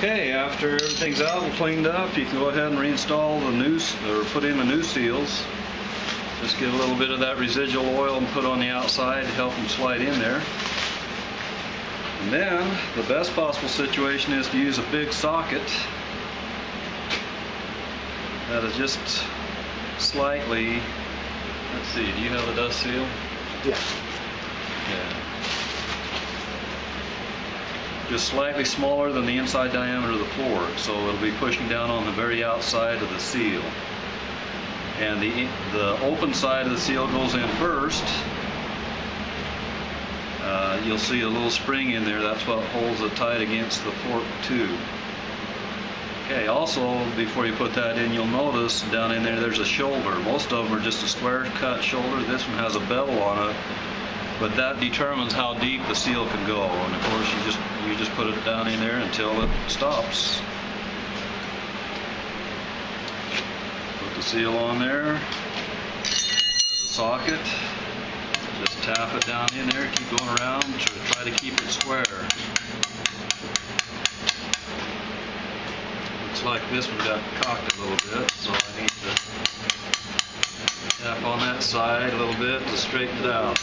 Okay, after everything's out and cleaned up, you can go ahead and reinstall the new, or put in the new seals. Just get a little bit of that residual oil and put on the outside to help them slide in there. And then, the best possible situation is to use a big socket that is just slightly, let's see, do you have a dust seal? Yeah. Yeah. Just slightly smaller than the inside diameter of the fork, so it'll be pushing down on the very outside of the seal. And the open side of the seal goes in first. You'll see a little spring in there. That's what holds it tight against the fork tube. Okay, also before you put that in, you'll notice down in there there's a shoulder. Most of them are just a square cut shoulder. This one has a bevel on it, but that determines how deep the seal can go. And of course you just put it down in there until it stops. Put the seal on there. There's a socket. Just tap it down in there, keep going around to try to keep it square. Looks like this one got cocked a little bit, so I need to tap on that side a little bit to straighten it out.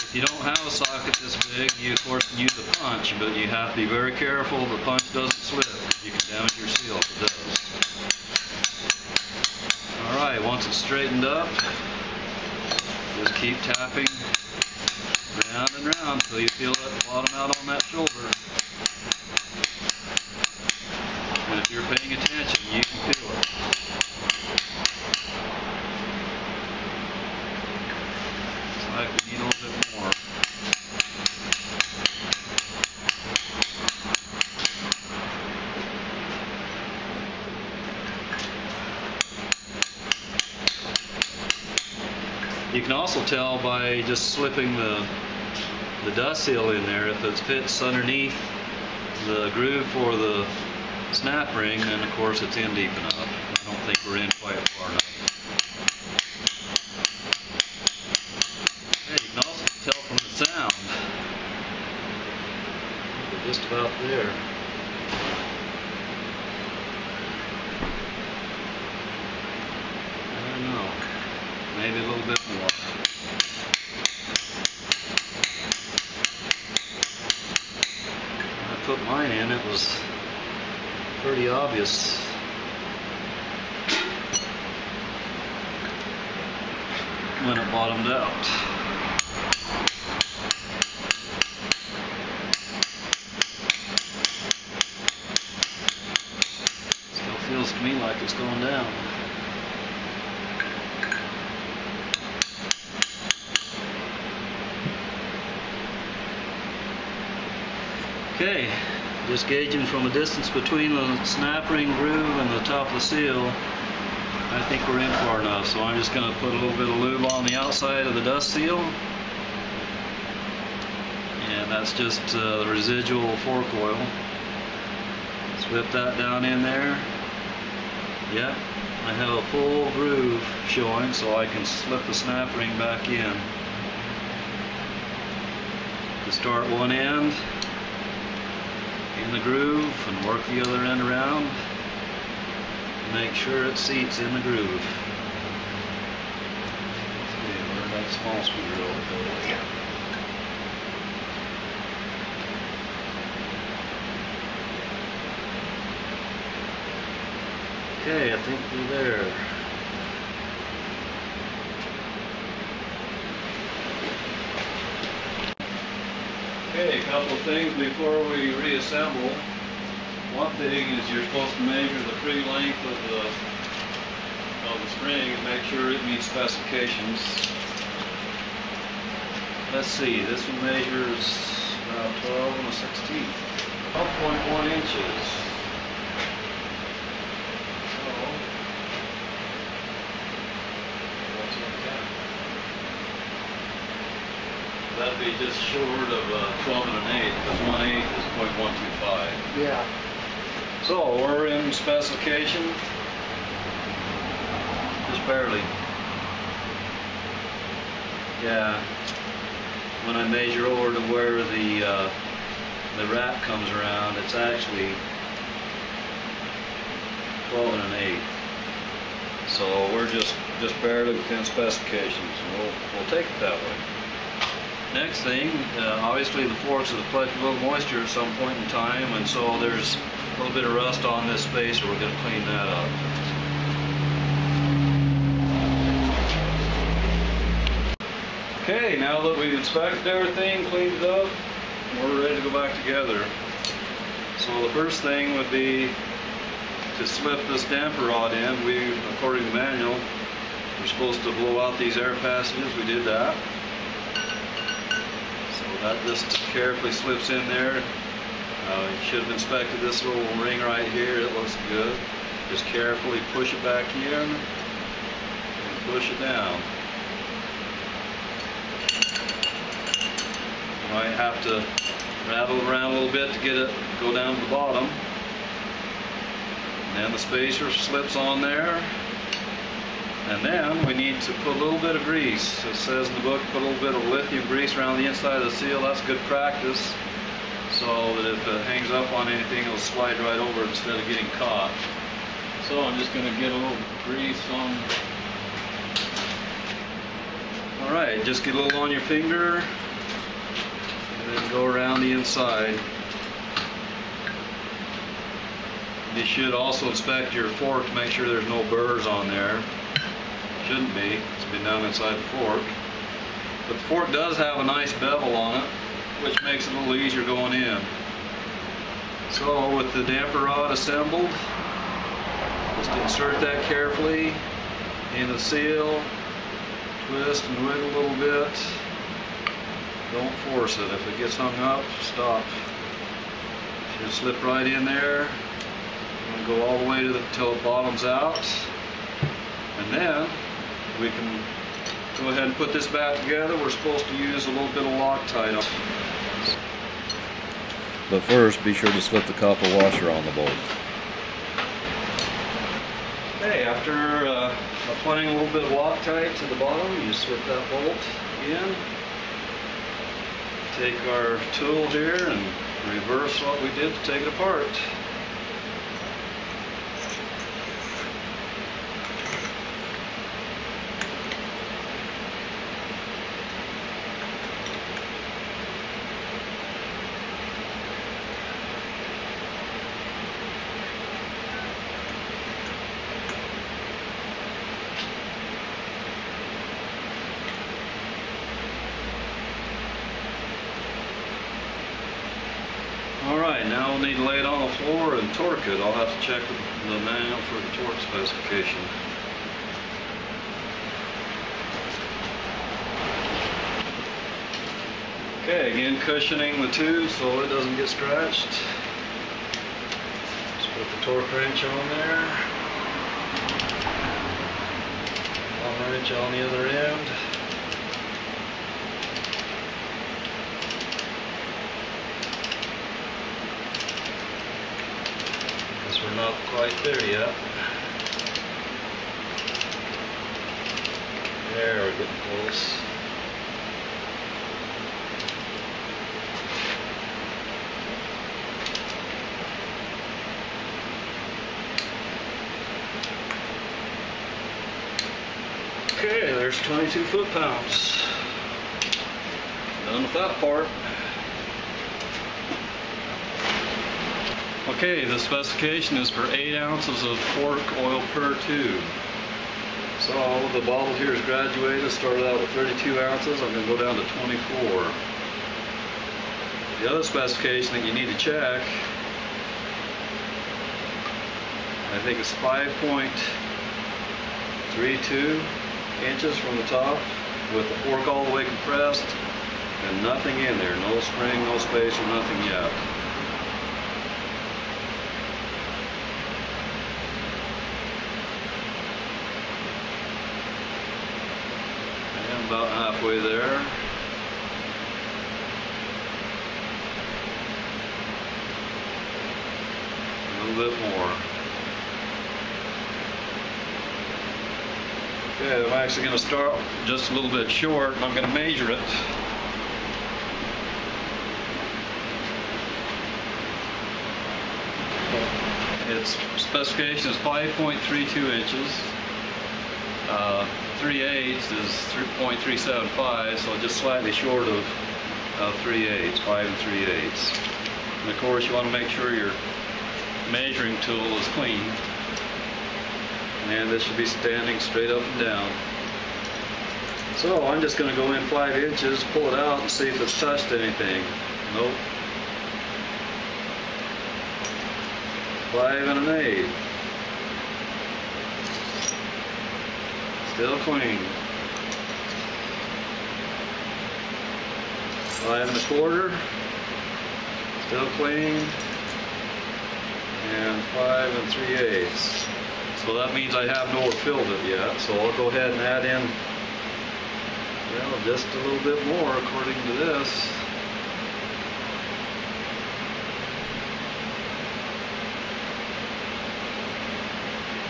If you don't have a socket this big, you of course can use a punch, but you have to be very careful the punch doesn't slip, because you can damage your seal if it does. Alright, once it's straightened up, just keep tapping round and round until you feel that bottom out on that shoulder. And if you're paying attention, you can feel it. Looks like we need a little bit more. You can also tell by just slipping the dust seal in there, if it fits underneath the groove for the snap ring, then of course it's in deep enough. I don't think we're in quite far enough. Okay, you can also tell from the sound. We're just about there. I don't know. Maybe a little bit more. When I put mine in, it was pretty obvious. When it bottomed out. Still feels to me like it's going down. Okay, just gauging from the distance between the snap ring groove and the top of the seal, I think we're in far enough, so I'm just going to put a little bit of lube on the outside of the dust seal, and that's just the residual fork oil. Slip that down in there. Yeah, I have a full groove showing, so I can slip the snap ring back in. To start one end in the groove and work the other end around. Make sure it seats in the groove. Let's see, where did that small screwdriver go? Okay, I think we're there. Okay, a couple of things before we reassemble. One thing is you're supposed to measure the free length of the spring and make sure it meets specifications. Let's see, this one measures about 12 1/16. 12.1 inches. That'd be just short of 12 1/8, because 1/8 is 0.125. Yeah. So we're in specification, just barely. Yeah, when I measure over to where the wrap comes around, it's actually 12 1/8. So we're just barely within specifications. We'll take it that way. Next thing, obviously the forks have collected a little moisture at some point in time, and so there's a little bit of rust on this spacer. We're going to clean that up. Okay, now that we've inspected everything, cleaned it up, we're ready to go back together. So the first thing would be to slip this damper rod in. According to manual, we're supposed to blow out these air passages. We did that. So that just carefully slips in there. You should have inspected this little ring right here. It looks good. Just carefully push it back in and push it down. You might have to rattle around a little bit to get it go down to the bottom. And then the spacer slips on there. And then we need to put a little bit of grease. It says in the book, put a little bit of lithium grease around the inside of the seal. That's good practice, so that if it hangs up on anything, it'll slide right over instead of getting caught. So I'm just going to get a little grease on. Alright, just get a little on your finger and then go around the inside. You should also inspect your fork to make sure there's no burrs on there. Shouldn't be. It's been down inside the fork. But the fork does have a nice bevel on it, which makes it a little easier going in. So with the damper rod assembled, just insert that carefully in the seal, twist and wiggle a little bit. Don't force it. If it gets hung up, stop. Should slip right in there. And go all the way till it bottoms out. And then we can go ahead and put this back together. We're supposed to use a little bit of Loctite on. But first, be sure to slip the copper washer on the bolt. Okay, after applying a little bit of Loctite to the bottom, you slip that bolt in. Take our tool here and reverse what we did to take it apart. Alright, now we'll need to lay it on the floor and torque it. I'll have to check the manual for the torque specification. Okay, again cushioning the tube so it doesn't get scratched. Just put the torque wrench on there. One wrench on the other end. We're not quite there yet. There, we're getting close. Okay, there's 22 foot-pounds. Done with that part. Okay, the specification is for 8 ounces of fork oil per tube. So the bottle here is graduated. Started out with 32 ounces. I'm going to go down to 24. The other specification that you need to check, I think it's 5.32 inches from the top with the fork all the way compressed and nothing in there. No spring, no spacer, nothing yet. About halfway there. A little bit more. Okay, I'm actually going to start just a little bit short, and I'm going to measure it. Its specification is 5.32 inches. 3/8 is 3.375, so just slightly short of 3/8, 5 3/8. And of course, you want to make sure your measuring tool is clean. And this should be standing straight up and down. So I'm just going to go in 5 inches, pull it out, and see if it's touched anything. Nope. 5 1/8. Still clean. 5 1/4. Still clean. And 5 3/8. So that means I have nowhere filled it yet. So I'll go ahead and add in, well, just a little bit more according to this.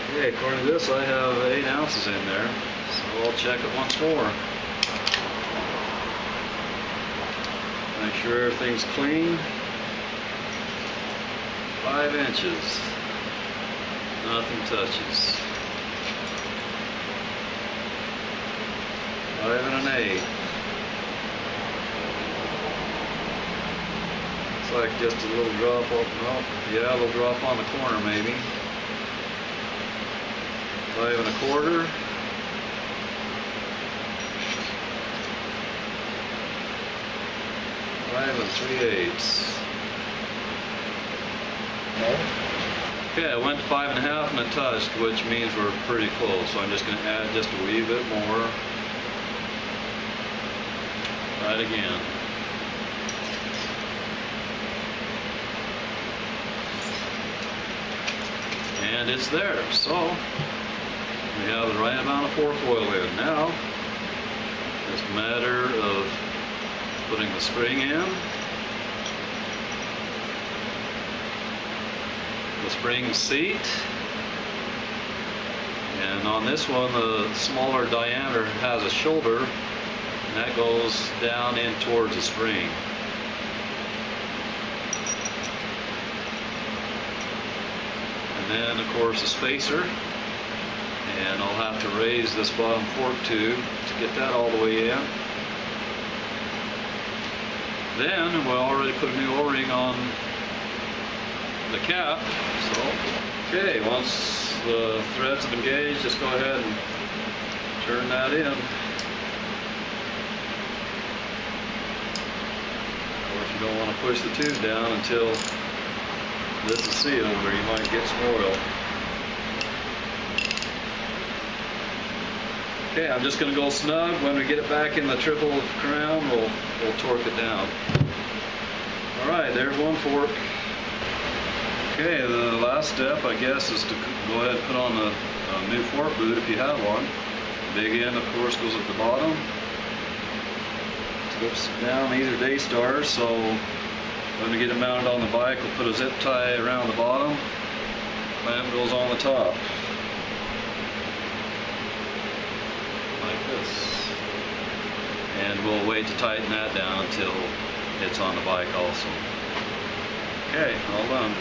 Okay, according to this, I have 8 ounces in there, so I'll check it once more. Make sure everything's clean. 5 inches. Nothing touches. 5 1/8. Looks like just a little drop off. No, yeah, a little drop on the corner maybe. 5 1/4. 5 3/8. Okay, I went to 5 1/2 and it touched, which means we're pretty close. So I'm just going to add just a wee bit more. Try it again. And it's there. So we have the right amount of fork oil in. Now, just a matter of putting the spring in. The spring seat. And on this one, the smaller diameter has a shoulder, and that goes down in towards the spring. And then, of course, a spacer. And I'll have to raise this bottom fork tube to get that all the way in. Then we'll already put a new O-ring on the cap. So, okay, once the threads have engaged, just go ahead and turn that in. Of course, you don't want to push the tube down until this is sealed, or you might get some oil. Okay, I'm just going to go snug. When we get it back in the triple crown, we'll torque it down. Alright, there's one fork. Okay, the last step, I guess, is to go ahead and put on a new fork boot if you have one. Big end, of course, goes at the bottom. Slips down either day stars, so when we get it mounted on the bike, we'll put a zip tie around the bottom. Clamp goes on the top. Like this. And we'll wait to tighten that down until it's on the bike also. Okay, all done.